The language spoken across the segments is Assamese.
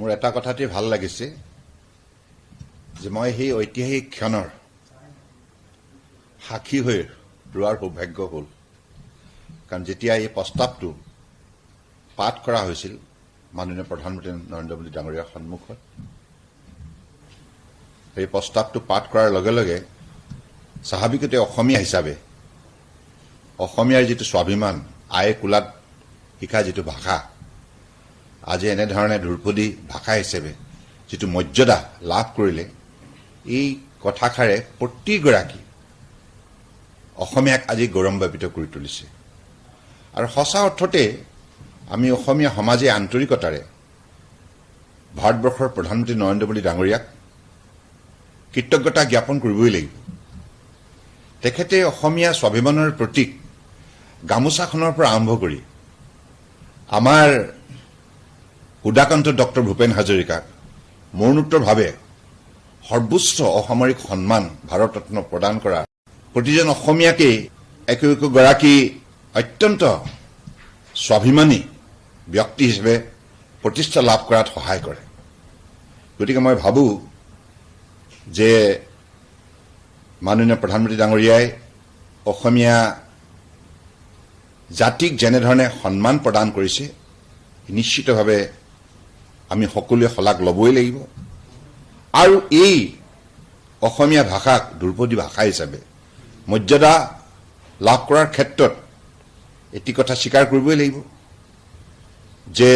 মোৰ এটা কথাতে ভাল লাগিছে যে মই সেই ঐতিহাসিক ক্ষণৰ সাক্ষী হৈ ৰোৱাৰ সৌভাগ্য হ'ল। কাৰণ যেতিয়া এই প্ৰস্তাৱটো পাঠ কৰা হৈছিল মাননীয় প্ৰধানমন্ত্ৰী নৰেন্দ্ৰ মোদী ডাঙৰীয়াৰ সন্মুখত, এই প্ৰস্তাৱটো পাঠ কৰাৰ লগে লগে স্বাভাৱিকতে অসমীয়া হিচাপে অসমীয়াৰ যিটো স্বাভিমান, আয়ে কোলাত শিকা যিটো ভাষা, আজি এনেধৰণে ধ্ৰুপদী ভাষা হিচাপে যিটো মৰ্যাদা লাভ কৰিলে, এই কথাষাৰে প্ৰতিগৰাকী অসমীয়াক আজি গৌৰৱান্বিত কৰি তুলিছে। আৰু সঁচা অৰ্থতে আমি অসমীয়া সমাজে আন্তৰিকতাৰে ভাৰতবৰ্ষৰ প্ৰধানমন্ত্ৰী নৰেন্দ্ৰ মোদী ডাঙৰীয়াক কৃতজ্ঞতা জ্ঞাপন কৰিবই লাগিব। তেখেতে অসমীয়া স্বাভিমানৰ প্ৰতীক গামোচাখনৰ পৰা আৰম্ভ কৰি আমাৰ উদাকান্ত ডক্টৰ ভূপেন হাজৰিকাক মৰণোত্তৰভাৱে সৰ্বোচ্চ অসামৰিক সন্মান ভাৰত ৰত্ন প্ৰদান কৰা প্ৰতিজন অসমীয়াকেই একোগৰাকী অত্যন্ত স্বাভিমানী ব্যক্তি হিচাপে প্ৰতিষ্ঠা লাভ কৰাত সহায় কৰে। গতিকে মই ভাবোঁ যে মাননীয় প্ৰধানমন্ত্ৰী ডাঙৰীয়াই অসমীয়া জাতিক যেনেধৰণে সন্মান প্ৰদান কৰিছে, নিশ্চিতভাৱে আমি সকলোৱে শলাগ ল'বই লাগিব। আৰু এই অসমীয়া ভাষাক ধ্ৰুপদী ভাষা হিচাপে মৰ্যাদা লাভ কৰাৰ ক্ষেত্ৰত এটি কথা স্বীকাৰ কৰিবই লাগিব যে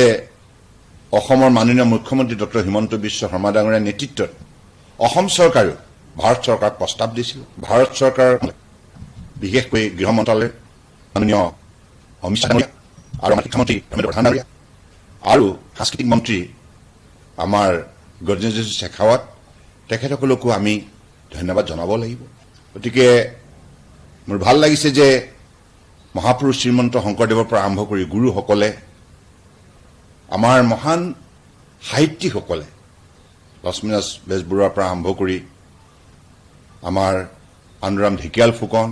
অসমৰ মাননীয় মুখ্যমন্ত্ৰী ডক্টৰ হিমন্ত বিশ্ব শৰ্মা ডাঙৰীয়াৰ নেতৃত্বত অসম চৰকাৰেও ভাৰত চৰকাৰক প্ৰস্তাৱ দিছিল। ভাৰত চৰকাৰ বিশেষকৈ গৃহ মন্ত্ৰালয় মাননীয় অমিত শ্বাহ আৰু আমাৰ শিক্ষামন্ত্ৰী ধৰ্মেন্দ্ৰ প্ৰধান ডাঙৰীয়া আৰু সাংস্কৃতিক মন্ত্ৰী আমাৰ গজেন্দ্ৰ সিং শেখাৱত, তেখেতসকলকো আমি ধন্যবাদ জনাব লাগিব। গতিকে মোৰ ভাল লাগিছে যে মহাপুৰুষ শ্ৰীমন্ত শংকৰদেৱৰ পৰা আৰম্ভ কৰি গুৰুসকলে, আমাৰ মহান সাহিত্যিকসকলে, লক্ষ্মীনাথ বেজবৰুৱাৰ পৰা আৰম্ভ কৰি আমাৰ আনুৰাম ঢেকিয়াল ফুকন,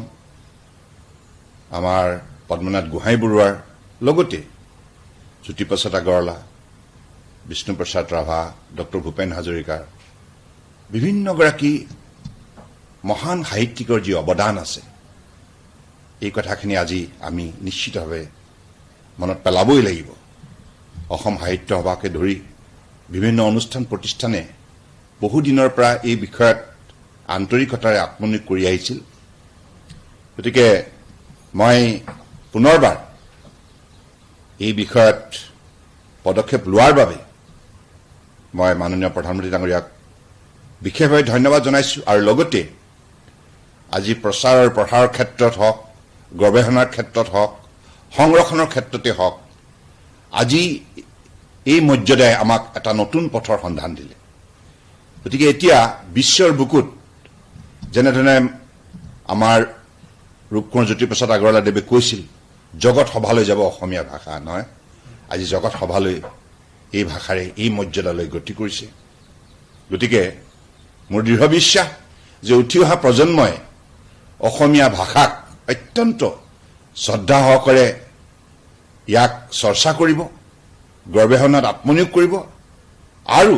আমাৰ পদ্মনাথ গোহাঁই বৰুৱাৰ লগতে জ্যোতিপ্ৰসাদ আগৰৱালা, বিষ্ণুপ্ৰসাদ ৰাভা, ডক্টৰ ভূপেন হাজৰিকাৰ বিভিন্নগৰাকী মহান সাহিত্যিকৰ যি অৱদান আছে, এই কথাখিনি আজি আমি নিশ্চিতভাৱে মনত পেলাবই লাগিব। অসম সাহিত্য সভাকে ধৰি বিভিন্ন অনুষ্ঠান প্ৰতিষ্ঠানে বহুদিনৰ পৰা এই বিষয়ত আন্তৰিকতাৰে আত্মনিয়োগ কৰি আহিছিল। গতিকে মই পুনৰবাৰ এই বিষয়ত পদক্ষেপ লোৱাৰ বাবে মই মাননীয় প্ৰধানমন্ত্ৰী ডাঙৰীয়াক বিশেষভাৱে ধন্যবাদ জনাইছোঁ। আৰু লগতে আজি প্ৰচাৰ আৰু প্ৰসাৰৰ ক্ষেত্ৰত হওক, গৱেষণাৰ ক্ষেত্ৰত হওক, সংৰক্ষণৰ ক্ষেত্ৰতে হওক, আজি এই মৰ্যাদাই আমাক এটা নতুন পথৰ সন্ধান দিলে। গতিকে এতিয়া বিশ্বৰ বুকুত যেনেধৰণে আমাৰ ৰূপকোঁৱৰ জ্যোতিপ্ৰসাদ আগৰৱালাদেৱে কৈছিল, জগত সভালৈ যাব অসমীয়া ভাষা, নহয়, আজি জগত সভালৈ এই ভাষাৰে এই মৰ্যাদালৈ গতি কৰিছে। গতিকে মোৰ দৃঢ় বিশ্বাস যে উঠি অহা প্ৰজন্মই অসমীয়া ভাষাক অত্যন্ত শ্ৰদ্ধা সহকাৰে ইয়াক চৰ্চা কৰিব, গৱেষণাত আত্মনিয়োগ কৰিব আৰু